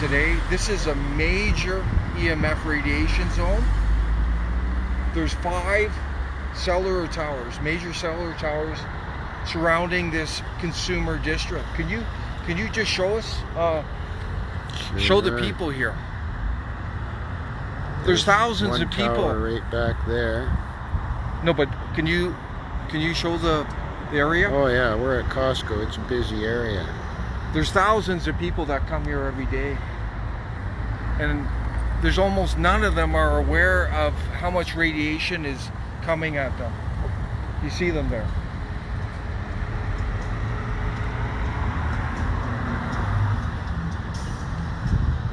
today. This is a major EMF radiation zone. There's 5 cellular towers, major cellular towers surrounding this consumer district. Can you just show us, Sure. show the people here? There's thousands of people. Tower right back there. No, but can you show the area? Oh yeah, we're at Costco. It's a busy area. There's thousands of people that come here every day, and there's almost none of them are aware of how much radiation is coming at them. You see them there.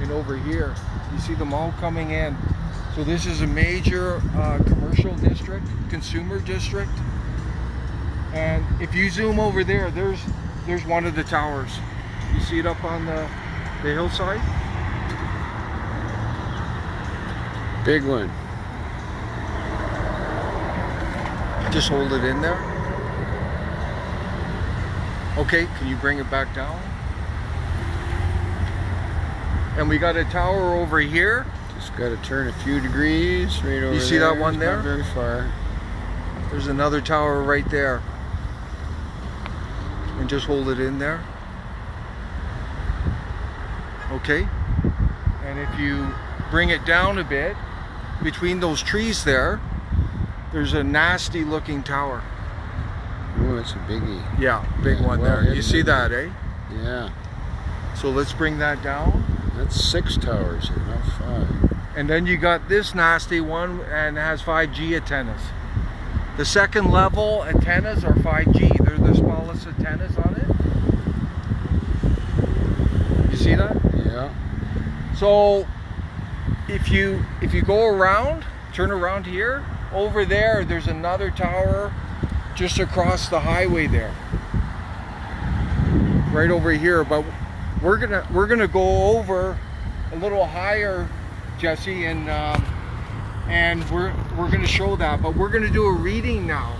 And over here, you see them all coming in. So this is a major commercial district, consumer district. And if you zoom over there, there's one of the towers. You see it up on the hillside? Big one. Just hold it in there. Okay, can you bring it back down? And we got a tower over here. Just got to turn a few degrees right over there. You see that one there? Not very far. There's another tower right there. And just hold it in there. Okay. And if you bring it down a bit, between those trees there's a nasty looking tower. Oh, it's a biggie. Yeah, big one there. You see that, eh? Yeah. So let's bring that down. That's 6 towers here, not 5. And then you got this nasty one and it has 5G antennas. The second level antennas are 5G. They're the smallest antennas on it. You see that? Yeah. So if you go around, turn around here, over there's another tower just across the highway there. Right over here, but we're gonna go over a little higher, Jesse, and we're gonna show that, but we're gonna do a reading now.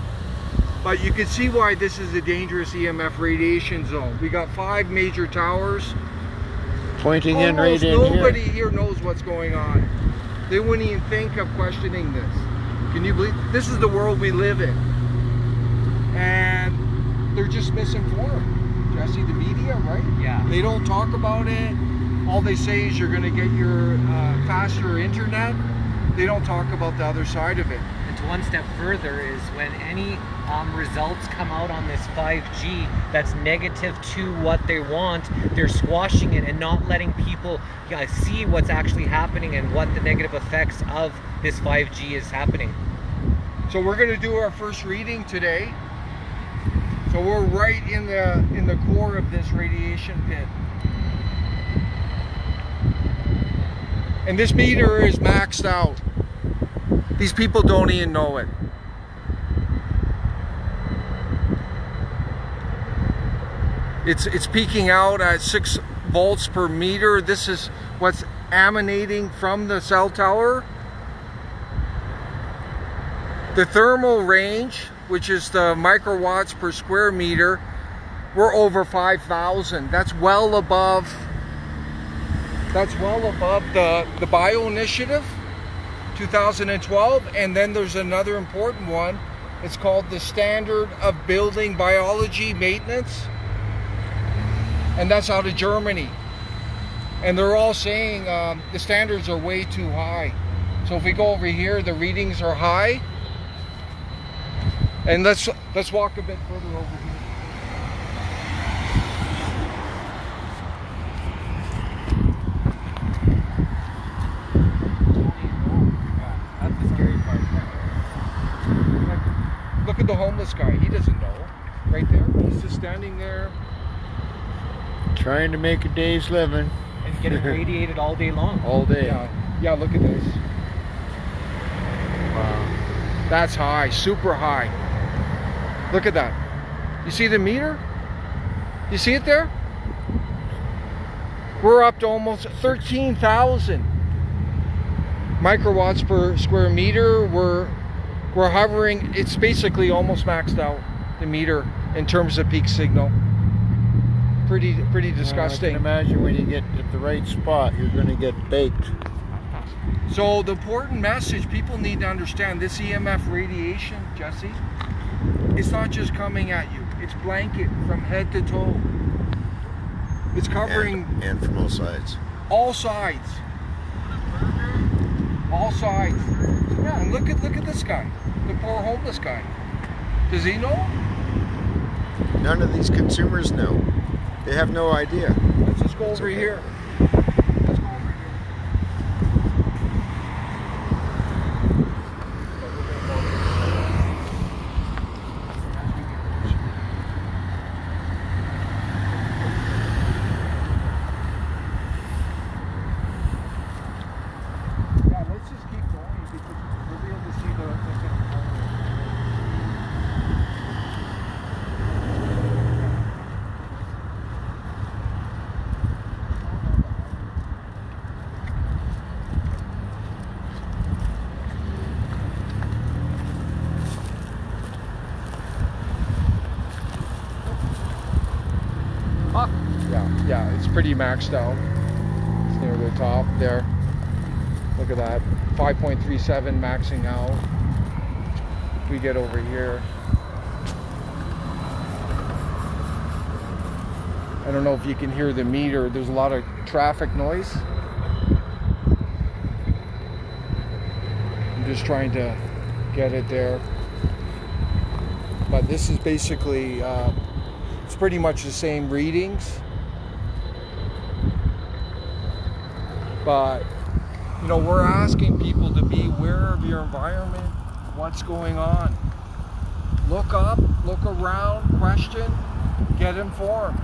But you can see why this is a dangerous EMF radiation zone. We got 5 major towers. Pointing in right Almost in here. nobody here knows what's going on. They wouldn't even think of questioning this. Can you believe? This is the world we live in. And they're just misinformed. Jesse, the media, right? Yeah. They don't talk about it. All they say is you're going to get your faster internet. They don't talk about the other side of it. And to one step further is when any results come out on this 5G that's negative to what they want, they're squashing it and not letting people see what's actually happening and what the negative effects of this 5G is happening. So we're going to do our first reading today. So we're right in the core of this radiation pit. And this meter is maxed out. These people don't even know it. It's peaking out at 6 volts per meter. This is what's emanating from the cell tower. The thermal range, which is the microwatts per square meter, we're over 5,000. That's well above the BioInitiative 2012. And then there's another important one. It's called the Standard of Building Biology Maintenance. And that's out of Germany. And they're all saying the standards are way too high. So if we go over here, the readings are high. And let's walk a bit further over here. That's the scary part. Look at the homeless guy. He doesn't know. Right there. He's just standing there. Trying to make a day's living. And getting radiated all day long. All day. Yeah, look at this. Wow. That's high, super high. Look at that. You see the meter? You see it there? We're up to almost 13,000 microwatts per square meter. We're hovering, it's basically almost maxed out, the meter, in terms of peak signal. pretty I disgusting. can imagine when you get at the right spot, you're going to get baked. So the important message people need to understand, this EMF radiation, Jesse, it's not just coming at you. It's blanket from head to toe. It's covering and from all sides. all sides. All sides. Yeah, and look at this guy, the poor homeless guy. Does he know? None of these consumers know. They have no idea. Let's just go It's over okay. here. Let's go over here. Yeah, let's just keep going because we'll be able to see the Yeah, it's pretty maxed out. It's near the top there. Look at that, 5.37 maxing out. If we get over here, I don't know if you can hear the meter. There's a lot of traffic noise. I'm just trying to get it there. But this is basically, it's pretty much the same readings. But, you know, we're asking people to be aware of your environment, what's going on. Look up, look around, question, get informed.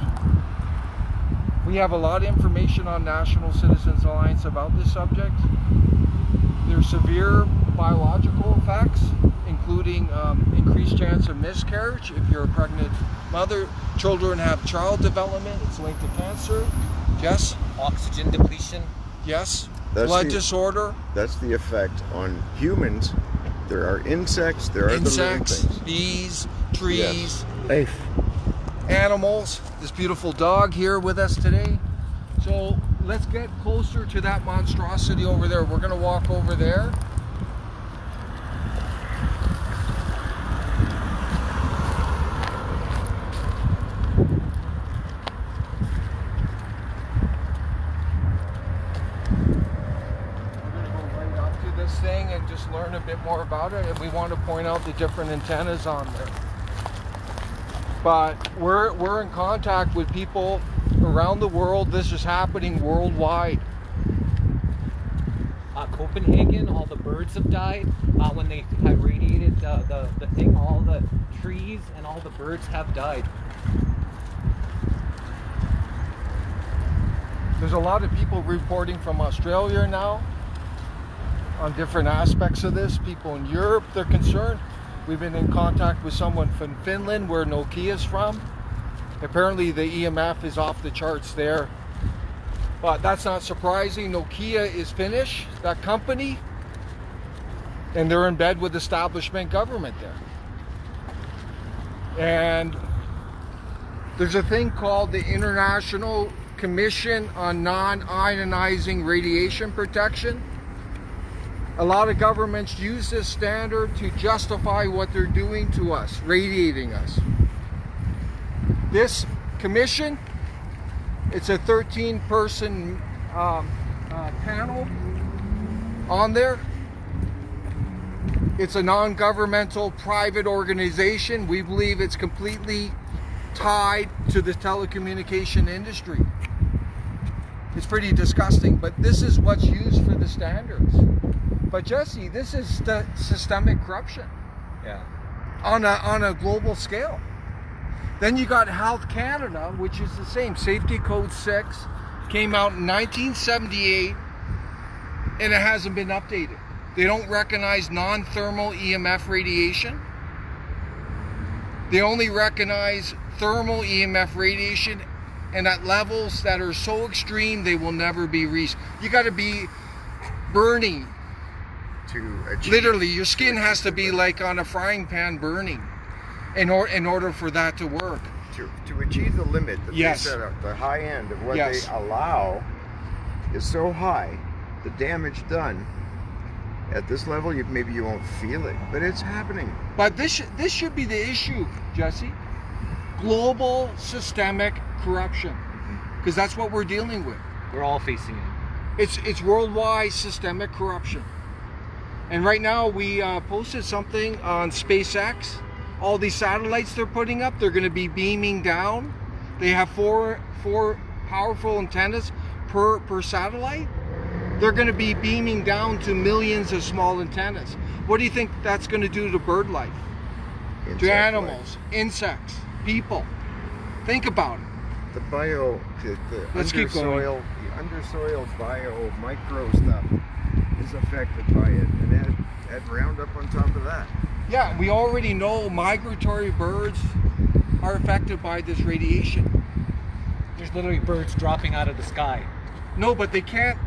We have a lot of information on National Citizens Alliance about this subject. There's severe biological effects, including increased chance of miscarriage if you're a pregnant mother. Children have child development, it's linked to cancer. Yes? Oxygen depletion. Yes? That's Blood the- disorder. That's the effect on humans. There are insects, there are the living Insects, things. bees, trees, Life. animals. This beautiful dog here with us today. So let's get closer to that monstrosity over there. We're gonna walk over there. This thing and just learn a bit more about it, and we want to point out the different antennas on there. But we're in contact with people around the world. This is happening worldwide. Copenhagen, all the birds have died when they had radiated the thing. All the trees and all the birds have died. There's a lot of people reporting from Australia now on different aspects of this. People in Europe, they're concerned. We've been in contact with someone from Finland, where Nokia is from. Apparently the EMF is off the charts there. But that's not surprising. Nokia is Finnish, that company, and they're in bed with establishment government there. And there's a thing called the International Commission on Non-Ionizing Radiation Protection. A lot of governments use this standard to justify what they're doing to us, radiating us. This commission, it's a 13-person panel on there. It's a non-governmental private organization. We believe it's completely tied to the telecommunication industry. It's pretty disgusting, but this is what's used for the standards. But Jesse, this is systemic corruption. Yeah. On a global scale. Then you got Health Canada, which is the same. Safety Code 6 came out in 1978, and it hasn't been updated. They don't recognize non-thermal EMF radiation. They only recognize thermal EMF radiation, and at levels that are so extreme they will never be reached. You got to be burning. To achieve. Literally, your skin has to be like on a frying pan burning in order for that to work. to achieve the limit that Yes. they set up, the high end of what Yes. they allow is so high, the damage done at this level, maybe you won't feel it, but it's happening. But this should be the issue, Jesse. Global systemic corruption, because that's what we're dealing with. We're all facing it. It's worldwide systemic corruption. And right now we posted something on SpaceX. All these satellites they're putting up, they're going to be beaming down. They have four powerful antennas per satellite. They're going to be beaming down to millions of small antennas. What do you think that's going to do to bird life? Insect To life. animals, insects, people? Think about it. The Let's keep going. undersoil bio micro stuff is affected by it, and add Roundup on top of that. Yeah, we already know migratory birds are affected by this radiation. There's literally birds dropping out of the sky. No, but they can't.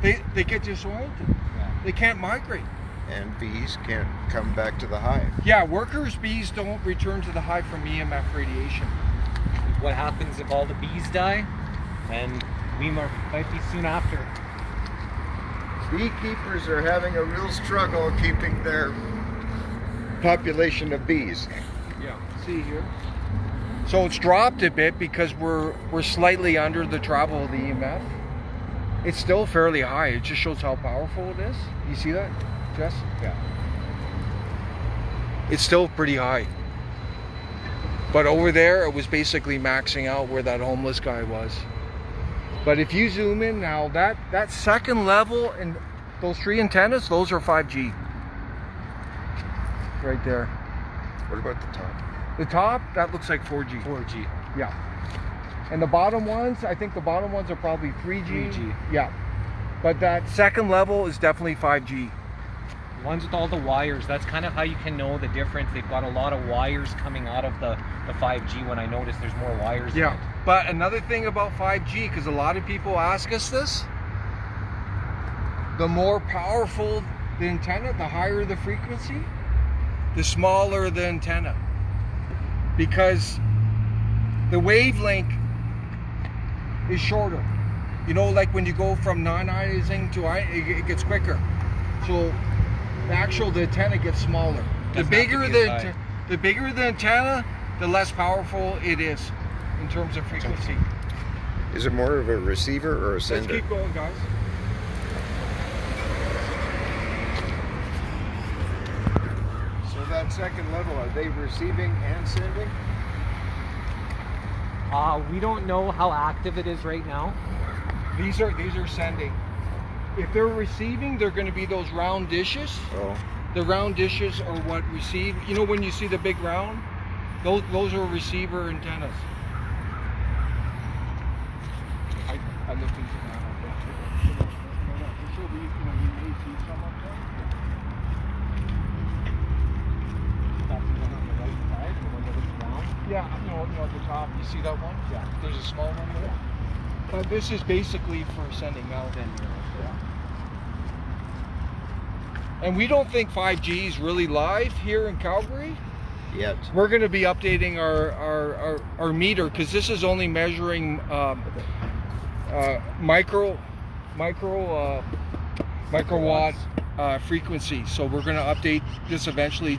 They get disoriented. Yeah. They can't migrate. And bees can't come back to the hive. Yeah, workers' bees don't return to the hive from EMF radiation. What happens if all the bees die? And we might be soon after. Beekeepers are having a real struggle keeping their population of bees. Yeah. See here. So it's dropped a bit because we're slightly under the travel of the EMF. It's still fairly high. It just shows how powerful it is. You see that, Jess? Yeah. It's still pretty high. But over there, it was basically maxing out where that homeless guy was. But if you zoom in now, that second level and those 3 antennas, those are 5G. Right there. What about the top? The top, that looks like 4G. 4G. Yeah. And the bottom ones, I think the bottom ones are probably 3G. 3G. Yeah. But that second level is definitely 5G. Ones with all the wires, that's kind of how you can know the difference. They've got a lot of wires coming out of the 5G when I notice there's more wires in Yeah. it. But another thing about 5G, because a lot of people ask us this, the more powerful the antenna, the higher the frequency, the smaller the antenna. Because the wavelength is shorter. You know, like when you go from non-ionizing to it gets quicker. So the antenna gets smaller. The Doesn't bigger have to be as high. the bigger the antenna, the less powerful it is in terms of frequency. Is it more of a receiver or a Let's sender? keep going, guys. So that second level, are they receiving and sending? We don't know how active it is right now. These are sending. If they're receiving, they're going to be those round dishes. Oh, The round dishes are what receive. You know when you see the big round? Those are receiver antennas. I looked into that. Yeah, at the top, you see that one? Yeah. There's a small one there. But this is basically for sending out. Yeah. And we don't think 5G is really live here in Calgary. yet. We're going to be updating our meter because this is only measuring microwatt frequency. So we're going to update this eventually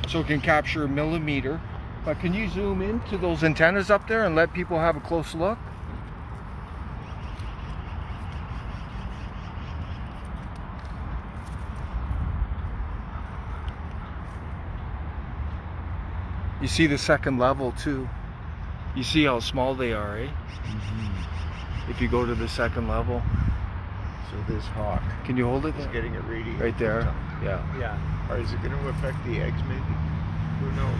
so it can capture a millimeter. But can you zoom in to those antennas up there and let people have a close look? You see the second level too. You see how small they are, eh? Mm-hmm. If you go to the second level. So this hawk Can you hold it? is getting a radiation. Right there. Yeah. Yeah. Or is it going to affect the eggs maybe? Who knows?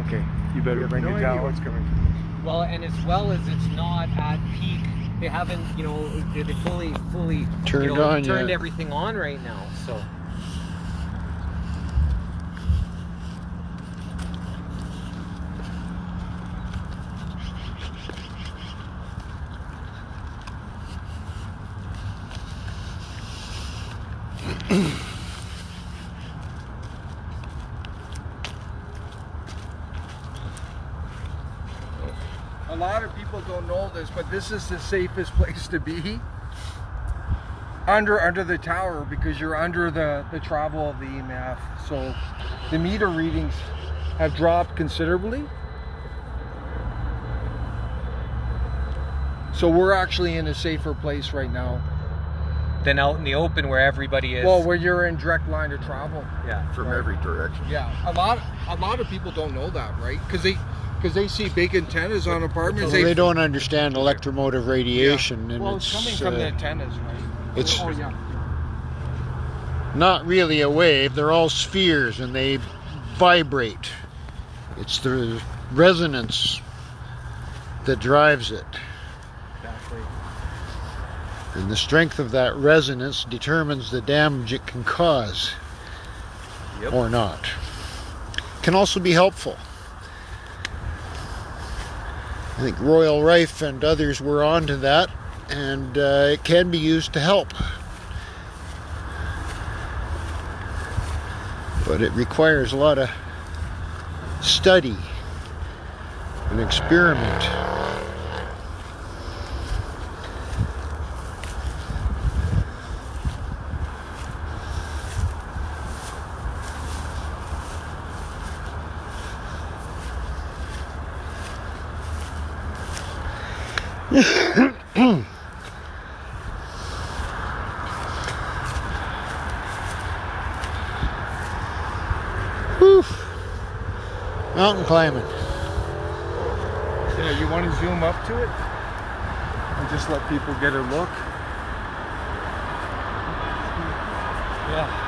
Okay. You We better have bring no it idea down. what's coming from this. Well, and as well as it's not at peak, they haven't, they fully Turned on turned yet. everything on right now. So this, but this is the safest place to be. Under the tower, because you're under the travel of the EMF. So the meter readings have dropped considerably. So we're actually in a safer place right now. Then out in the open where everybody is. Well, where you're in direct line of travel. Yeah. From every direction. Yeah, a lot of people don't know that, right? Because they see big antennas on apartments. Well, they don't understand electromotive radiation, and Well, it's coming from the antennas, right? it's Oh yeah. not really a wave. They're all spheres, and they vibrate. It's the resonance that drives it. Exactly. And the strength of that resonance determines the damage it can cause. Yep. Or not. Can also be helpful. I think Royal Rife and others were onto that, and it can be used to help. But it requires a lot of study and experiment. Whew. Mountain climbing. Yeah, you want to zoom up to it and just let people get a look. Yeah.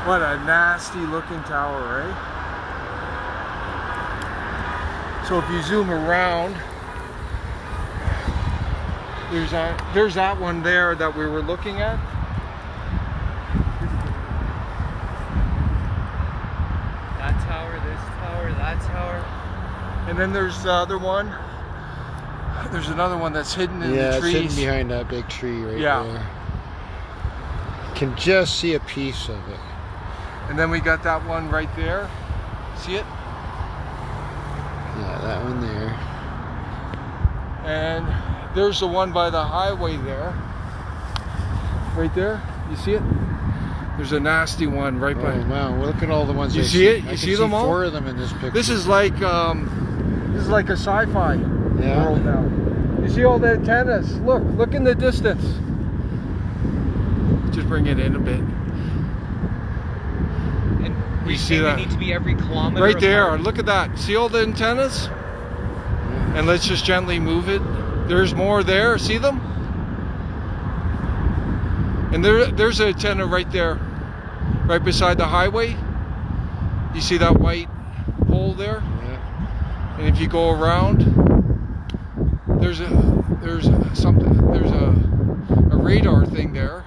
What a nasty looking tower, right? So if you zoom around, there's that one there that we were looking at. That tower, this tower, that tower. And then there's the other one. There's another one that's hidden in Yeah, the it's trees. hidden behind that big tree right Yeah. there. Can just see a piece of it. And then we got that one right there. See it? Yeah, that one there. And there's the one by the highway there. Right there. You see it? There's a nasty one right by. Oh wow! Well, look at all the ones. You I see it? I You can see them all? 4 of them in this picture. This is like a sci-fi Yeah. world now. You see all the antennas? Look in the distance. Just bring it in a bit. And You we see say that? they need to be every kilometer Right there. apart. Look at that. See all the antennas? And let's just gently move it. There's more there. See them? And there's an antenna right there, right beside the highway. You see that white pole there? Yeah. And if you go around, there's a radar thing there.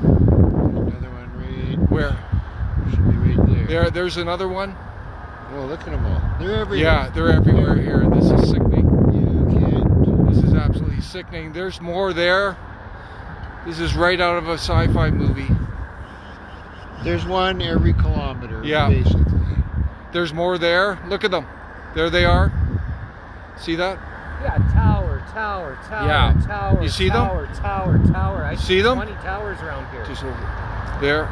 Another one right. Where? Should be right there. There's another one. Oh, look at them all. They're everywhere. Yeah, they're everywhere here. This is sickening. You can't. This is absolutely sickening. There's more there. This is right out of a sci-fi movie. There's one every kilometer. Yeah. Basically. There's more there. Look at them. There they are. See that? Yeah, tower, Yeah. tower. You see them? Tower. I See them? 20 towers around here. Just over there.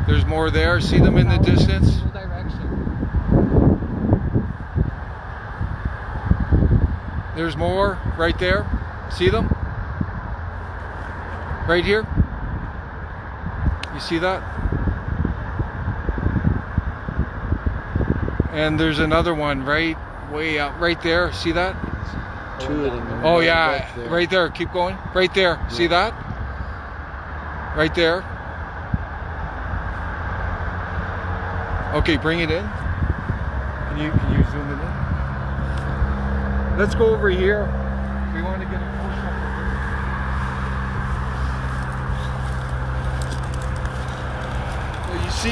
There's more there. See them in the distance? Full direction. There's more right there. See them? Right here. You see that? And there's another one right way out right there. See that? 2 of them. Oh right yeah, back there. right there. Keep going. Right there. See Yeah. that? Right there. Okay, bring it in. Can you zoom it in? Let's go over here. We want to get a close up. So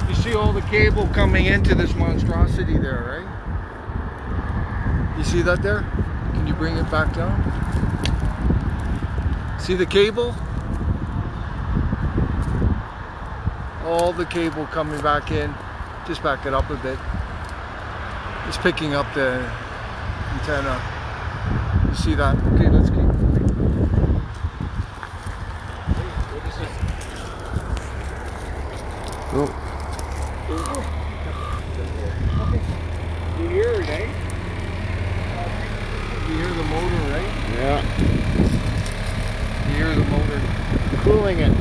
you see all the cable coming into this monstrosity there, right? You see that there? Can you bring it back down? See the cable? All the cable coming back in. Just back it up a bit. It's picking up the antenna. You see that? Okay, let's keep moving. Oh, You hear it, eh? You hear the motor, right? yeah. You hear the motor. Cooling it.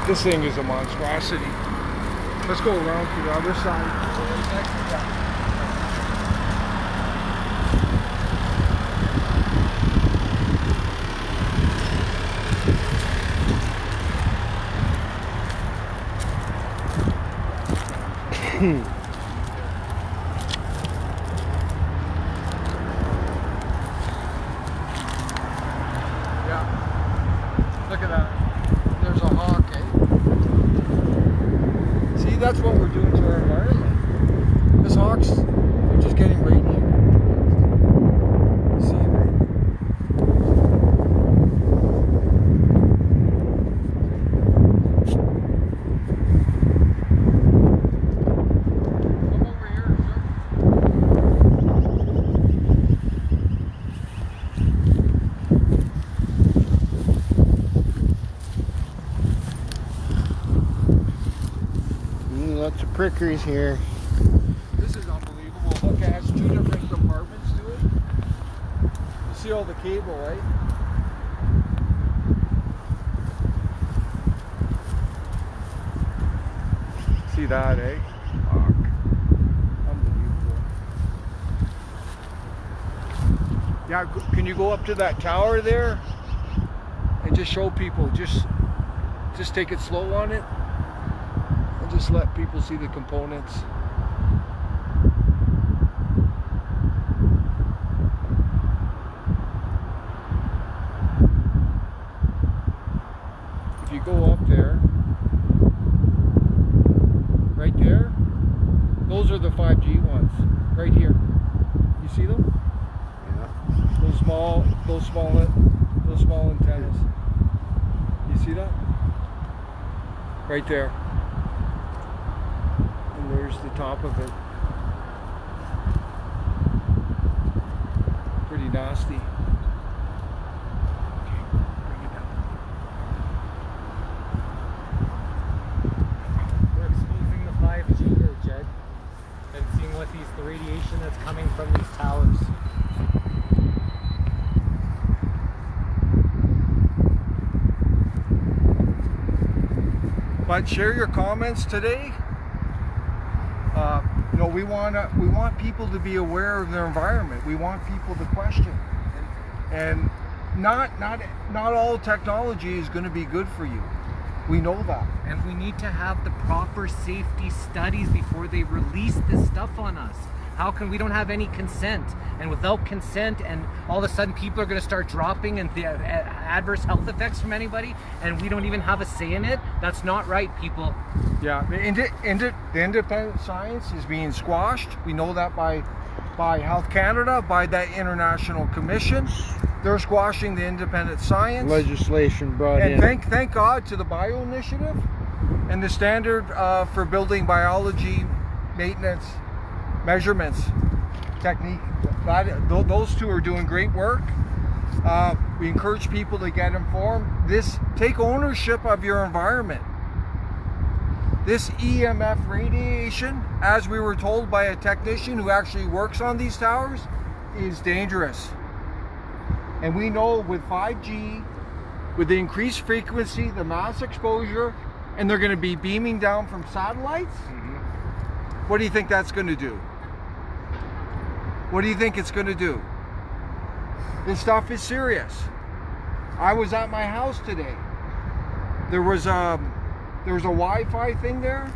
This thing is a monstrosity. Let's go around to the other side. Yeah. Look at that. There's a hawk, eh? See, that's what we're doing to our environment. This hawks, they're just getting radiant. You see, right? Come over here, sir. Lots of prickers here. This is unbelievable. Look, it has 2 different compartments to it. You see all the cable, right? See that, eh? Fuck. Unbelievable. Yeah, can you go up to that tower there and just show people, just take it slow on it and just let people see the components. If you go up there, right there, those are the 5G ones, right here. You see them? Yeah. Those small antennas. You see that? Right there. And there's the top of it. Pretty nasty. Okay, bring it down. We're exposing the 5G here, Jed, and seeing what the radiation that's coming from these towers. But share your comments today. You know, we want people to be aware of their environment. We want people to question, and not all technology is going to be good for you. We know that. And we need to have the proper safety studies before they release this stuff on us. How can we don't have any consent? And without consent, and all of a sudden people are going to start dropping and the adverse health effects from anybody, and we don't even have a say in it. That's not right, people. Yeah, the independent science is being squashed. We know that by Health Canada, by that international commission. They're squashing the independent science. Legislation brought in. And thank God to the BioInitiative and the standard for building biology maintenance measurements technique. Those two are doing great work. We encourage people to get informed. Take ownership of your environment. This EMF radiation, as we were told by a technician who actually works on these towers, is dangerous. And we know with 5G, with the increased frequency, the mass exposure, and they're going to be beaming down from satellites, what do you think that's going to do? What do you think it's going to do? This stuff is serious. I was at my house today. There was a Wi-Fi thing there.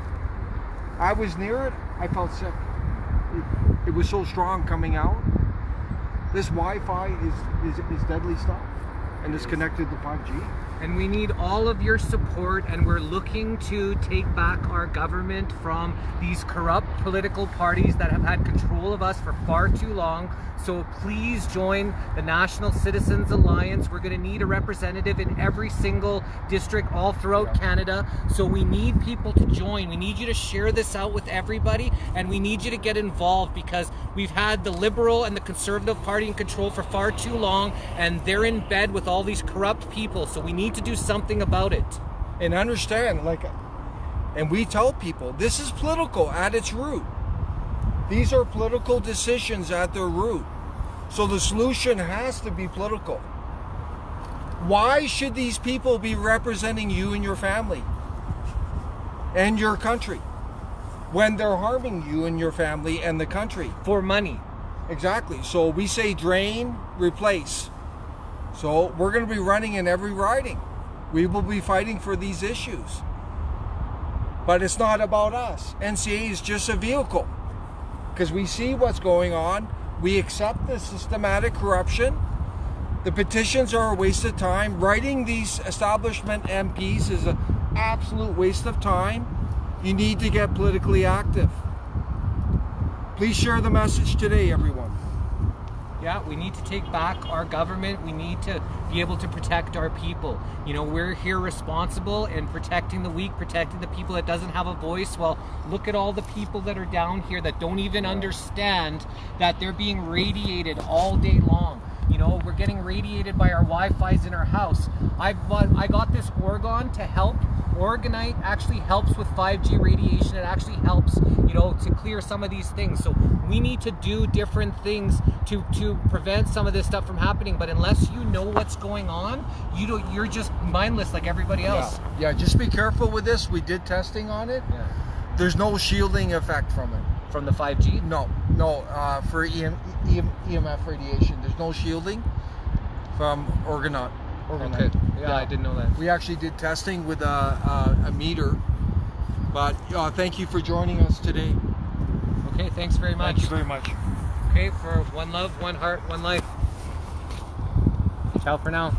I was near it. I felt sick. It was so strong coming out. This Wi-Fi is deadly stuff, and it's connected to 5G. And we need all of your support, and we're looking to take back our government from these corrupt political parties that have had control of us for far too long. So please join the National Citizens Alliance. We're going to need a representative in every single district all throughout Canada. So we need people to join. We need you to share this out with everybody, and we need you to get involved, because we've had the Liberal and the Conservative Party in control for far too long, and they're in bed with all these corrupt people. So we need to do something about it. And understand, like, and we tell people, this is political at its root. These are political decisions at their root. So the solution has to be political. Why should these people be representing you and your family and your country when they're harming you and your family and the country? For money. Exactly. So we say drain, replace. So we're going to be running in every riding. We will be fighting for these issues. But it's not about us. NCA is just a vehicle. Because we see what's going on. We accept the systematic corruption. The petitions are a waste of time. Writing these establishment MPs is an absolute waste of time. You need to get politically active. Please share the message today, everyone. Yeah, we need to take back our government. We need to be able to protect our people. You know, we're here responsible in protecting the weak, protecting the people that doesn't have a voice. Well, look at all the people that are down here that don't even understand that they're being radiated all day long. You know, we're getting radiated by our Wi-Fi's in our house. I got this Orgon to help. Orgonite actually helps with 5G radiation. It actually helps, you know, to clear some of these things. So we need to do different things to prevent some of this stuff from happening. But unless you know what's going on, you're just mindless like everybody else. Yeah, just be careful with this. We did testing on it. Yeah. There's no shielding effect from it. From the 5G? No, for EMF radiation, there's no shielding from Orgonite. Okay. Yeah, I didn't know that. We actually did testing with a meter. But thank you for joining us today. Okay, thanks very much. Thank you very much. Okay, for one love, one heart, one life. Ciao for now.